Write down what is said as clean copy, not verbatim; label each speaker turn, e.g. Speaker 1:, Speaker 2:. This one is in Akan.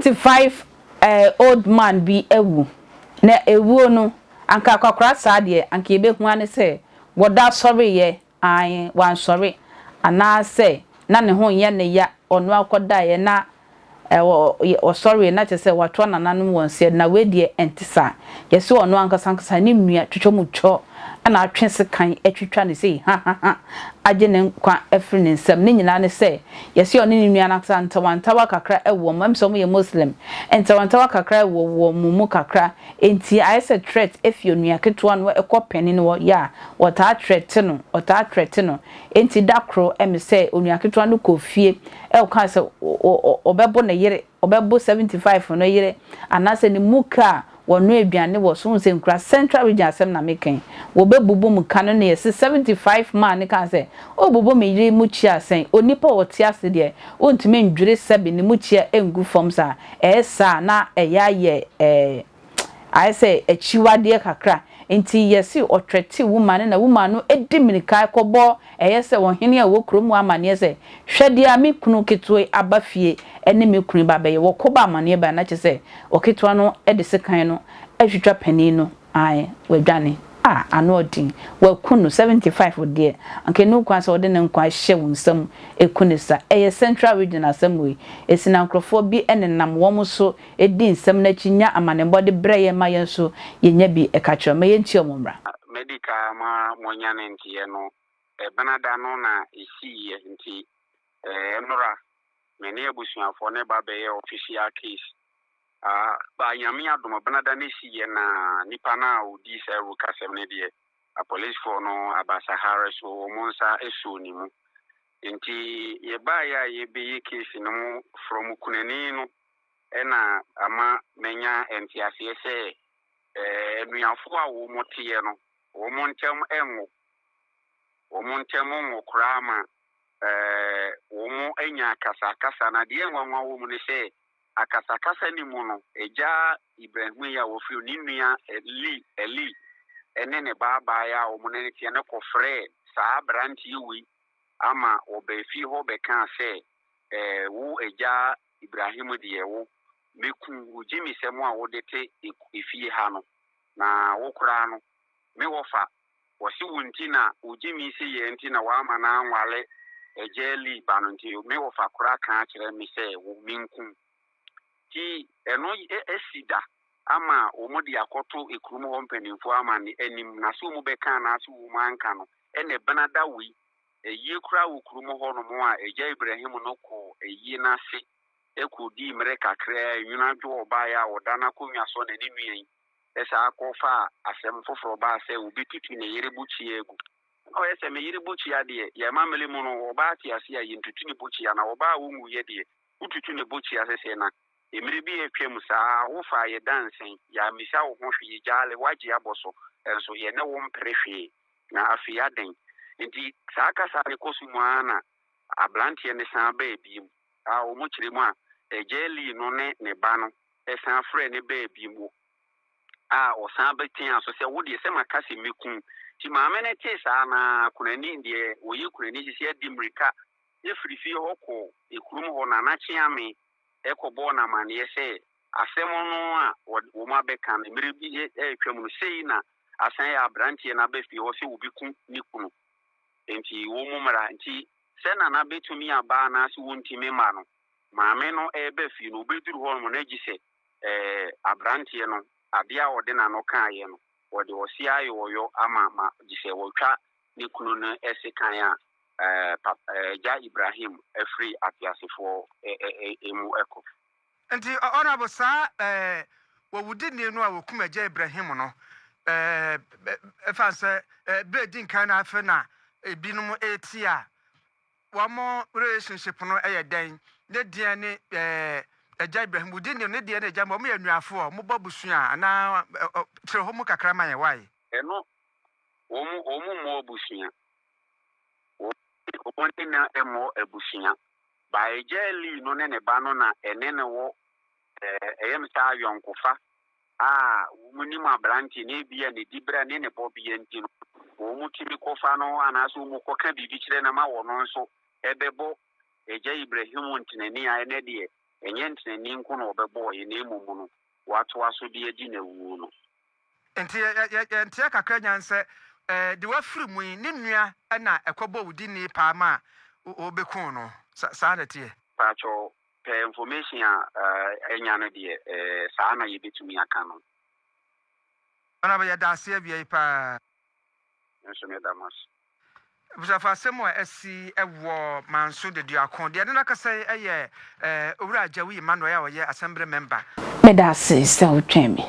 Speaker 1: 75 old man bi ewu na ewu no anka kwakra saade anka ebehu ane se woda sorry ye an wan sorry ana se na ne ho ye ne ya ono akoda ye na o sorry na che se wato nananum wonse na wedie entisa ye se ono anka sankasa ne nua twetwomucho ana atwese kan atwitwa ne sei ha age ne kwa efri ne nsam ne nyina ne se ye se ono ne nua na ntawantawa kakra ewo mamso ye muslim ntawantawa kakra ewo mumu kakra enti ayese threat if you nua ketwa no ekopeni no ya wota threat no enti dakro emi se onua ketwa no kofie e ka se obebo ne yere obebo 75 no yere anase ne muka wono aduane wo so nse nkra central region asem na meken wo bebubu mu kan no ye 75 man ne kan se obubu me yire mu chia sen onipa wote ase de ontime ndwire sebe ne mu chia engu fom sa esa na eyaye I say echiwade kakra enti yesi otwete woman na woman no edimirika kobo eyese wohene a wokromu amane se hwede a me kunu ketwe abafie ene me kunu babaye wokoba amane ba na chese oketwa no ede sekan no ahwitwa pani no ai wadwane anodin wakunu 75 de anke no kwan so de ne nkwa hye wonsam ekunisa eye central region assembly esina nkrofo bi enenam wo so edi nsam na chinya amanebo de breye mayen so yenya bi ekachro mayen chi omumra
Speaker 2: medical ma monyane ntie no benada no na esi nti enora meni abusuafo ne ba be official case ba nyame adom benada ne siye na nipa na odi se rukasem ne de a police for no abasahara so monsa esu ni mu nti ye ba ya ye be case no from kunani no ena ama menya entiase se enuafo a wo motie no wo montem enwo wo montem ngo krama wo mo enya kasa na de enwa wo mu ne se akasa ni mu no eja Ibrahim ya wo fi ni nua eli ene ne baba ya wo mu ne tie ne kofre saa branti wi ama obefi ho beka se wo eja Ibrahim de wo meku ujimi semu a wo dete ifie ha no na wo kura no me wofa wosi wunti na ujimi se ye nti na wa ama na anwale ejeli banu nti me wofa kura kan kire mi se wo minku ti eno esida ama omodi akoto ekrum ho mpanimfo ama ni enim na so mu beka na so wo manka no ene benada wi eyi kura wo krum ho no mo a eja Ibrahim no ko eyi na se ekudi mere kakra nwuna dwo oba ya odana konwa so na ni nuen esa akofa asem foforo ba se obi tutu ne yire buchi egu o ese me yire buchi ade ye mamele mu no oba ti ase ya yintutu ne buchi ya na oba wo mu ye de ututu ne buchi ase se na emire bi etwem saa wo fa ye dancing ya misa wo ho hwe jale waje aboso enso ye ne wo mprehwe na afia den nti saa kasa ne kosumu ana ablantie ne san ba ebi a wo mu kire mu a ejeli no ne ba no esan frɛ ne ba ebi mu o san betin aso se wo de se makase mekun ti maame ne te saa na kunani de wo yi kunani sisi adimrika e frifi ho ko ekurum ho na na chiame ekobo na mane se asem no a wo ma beka na mere bi etwam no sei na asan ya brantie na ba fi ho se wo bi kun ni kunu enti wo mu mara enti se na betumi aba na se wo ntimi ma no maame no ebe fi no obeduru ho no na gise abrantie no abia ode na no kan ye no ode osi ayo ama ma gise wotwa ne kunu no ese kan a ja Ibrahim efri afiasefo emu eko
Speaker 3: nti honorable sa wo wudi ne no a wokuma ja Ibrahim no efanse be din kan na afa na ebinom etia wamo relationship no den ne dia ne eja Ibrahim wudi ne dia ne eja mo me anuafo mo babusu a na tre ho mu kakra man ye wai
Speaker 2: eno omu mo busuya o na emo ebusuya ba ejeli no ne ba no na ene ne wo eyem sa yonkofa muni ma branti ne bia ne dibra ne bobi enti no wo mu timi kofa no anaso mu koka bibi kire na ma wo no nso ebebo eja Ibrahim ntinani a ene de enye ntani nko na obebo ye na emu no wato aso de agi na wu no
Speaker 3: enti enti kakra nyanse de wafiri mu ni nua na ekobo wudi ni pa ma obekun no saa na tie
Speaker 2: pacho information enya no de saa na ye betumi aka no
Speaker 3: ana ba ya daase bia pa
Speaker 2: nso me damas
Speaker 3: busafa semo esi ewo manso de duakon de na kasa eye owura ajawi Emmanuel ya oye assembly member
Speaker 1: me da se se o twemi